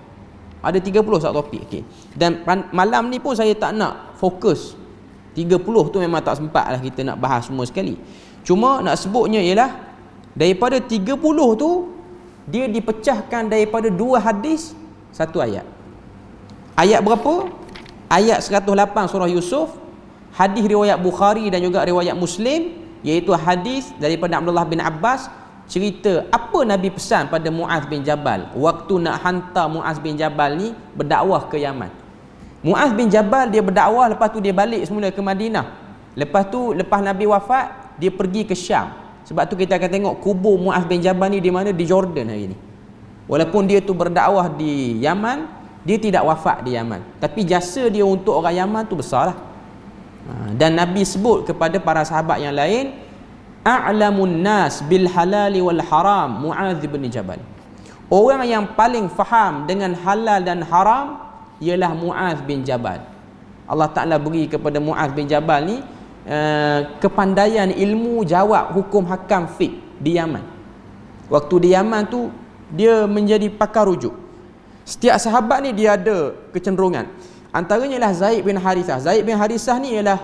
Ada 30 subtopik. Okay. Dan malam ni pun saya tak nak fokus 30 tu, memang tak sempat lah kita nak bahas semua sekali. Cuma nak sebutnya ialah daripada 30 tu, dia dipecahkan daripada 2 hadis, 1 ayat. Ayat berapa? Ayat 108 surah Yusuf, hadis riwayat Bukhari dan juga riwayat Muslim, iaitu hadis daripada Abdullah bin Abbas, cerita apa Nabi pesan pada Muaz bin Jabal waktu nak hantar Muaz bin Jabal ni berdakwah ke Yaman. Muaz bin Jabal dia berdakwah, lepas tu dia balik semula ke Madinah. Lepas tu, lepas Nabi wafat, dia pergi ke Syam. Sebab tu kita akan tengok kubur Muaz bin Jabal ni di mana? Di Jordan hari ni. Walaupun dia tu berdakwah di Yaman, dia tidak wafat di Yaman. Tapi jasa dia untuk orang Yaman tu besar lah. Dan Nabi sebut kepada para sahabat yang lain, a'lamun nas bil halali wal haram Muaz bin Jabal. Orang yang paling faham dengan halal dan haram ialah Muaz bin Jabal. Allah Ta'ala beri kepada Muaz bin Jabal ni kepandaian ilmu jawab hukum hakam fiqh di Yaman. Waktu di Yaman tu dia menjadi pakar rujuk. Setiap sahabat ni dia ada kecenderungan. Antaranya ialah Zaid bin Harithah. Zaid bin Harithah ni ialah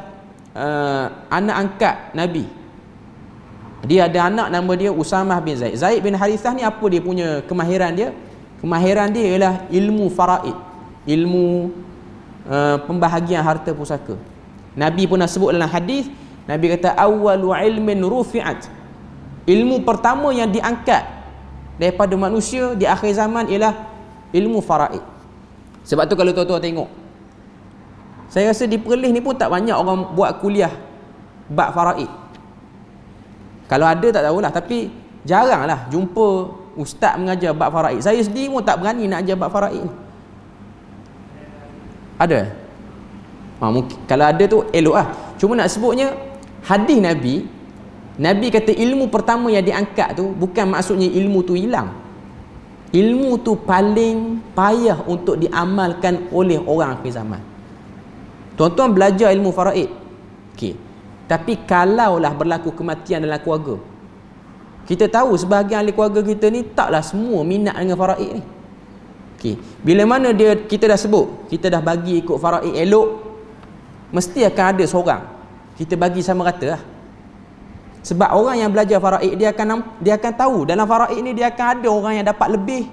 anak angkat Nabi. Dia ada anak nama dia Usamah bin Zaid. Zaid bin Harithah ni apa dia punya kemahiran dia? Kemahiran dia ialah ilmu faraid, ilmu pembahagian harta pusaka. Nabi pernah sebut dalam hadis, Nabi kata awwalu ilmin rufi'at, ilmu pertama yang diangkat daripada manusia di akhir zaman ialah ilmu faraid. Sebab tu kalau tuan-tuan tengok, saya rasa di Perlis ni pun tak banyak orang buat kuliah bab faraid. Kalau ada tak tahulah, tapi jaranglah jumpa ustaz mengajar bab faraid. Saya sendiri pun tak berani nak ajar bab faraid ni. Ada? Mungkin kalau ada tu elok lah. Cuma nak sebutnya hadis Nabi kata ilmu pertama yang diangkat tu bukan maksudnya ilmu tu hilang. Ilmu tu paling payah untuk diamalkan oleh orang akhir zaman. Tuan-tuan belajar ilmu faraid, okey, tapi kalaulah berlaku kematian dalam keluarga, kita tahu sebahagian ahli keluarga kita ni taklah semua minat dengan faraid ni. Okey, bila mana kita dah sebut, kita dah bagi ikut faraid elok, mesti akan ada seorang kita bagi sama rata lah. Sebab orang yang belajar faraid dia akan tahu dalam faraid ni dia akan ada orang yang dapat lebih,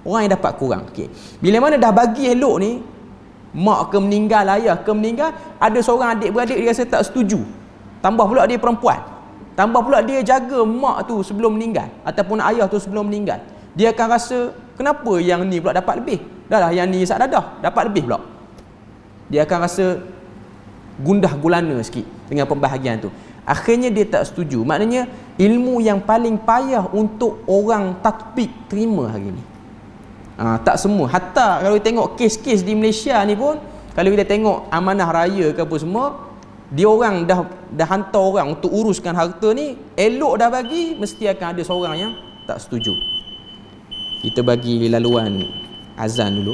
orang yang dapat kurang. Okey. Bila mana dah bagi elok ni, mak ke meninggal, ayah ke meninggal, ada seorang adik-beradik dia rasa tak setuju. Tambah pula dia perempuan. Tambah pula dia jaga mak tu sebelum meninggal ataupun ayah tu sebelum meninggal. Dia akan rasa kenapa yang ni pula dapat lebih? Dah lah yang ni sak dadah dapat lebih pula. Dia akan rasa gundah gulana sikit dengan pembahagian tu. Akhirnya dia tak setuju. Maknanya ilmu yang paling payah untuk orang tatbik terima hari ni. Tak semua. Hatta kalau kita tengok kes-kes di Malaysia ni pun, kalau kita tengok amanah raya ke apa semua, dia orang dah hantar orang untuk uruskan harta ni, elok dah bagi, mesti akan ada seorang yang tak setuju. Kita bagi laluan azan dulu.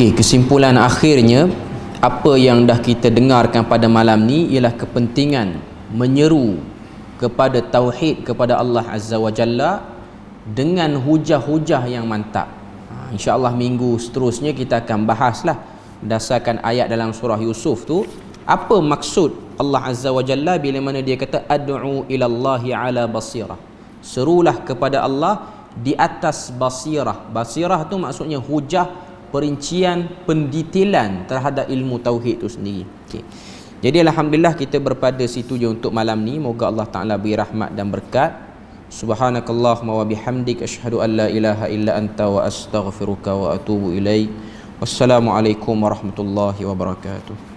Okey, kesimpulan akhirnya apa yang dah kita dengarkan pada malam ni ialah kepentingan menyeru kepada tauhid kepada Allah Azza wa Jalla dengan hujah-hujah yang mantap. InsyaAllah minggu seterusnya kita akan bahaslah berdasarkan ayat dalam surah Yusuf tu, apa maksud Allah Azza wa Jalla bila mana dia kata ad'u ilallahi ala basirah, serulah kepada Allah di atas basirah. Basirah tu maksudnya hujah, perincian, pendetailan terhadap ilmu tauhid tu sendiri. Okay. Jadi alhamdulillah kita berpada situ je untuk malam ni. Moga Allah Taala beri rahmat dan berkat. Subhanakallahumma wa bihamdik asyhadu an la ilaha illa anta wa astaghfiruka wa atubu ilaik. Wassalamualaikum warahmatullahi wabarakatuh.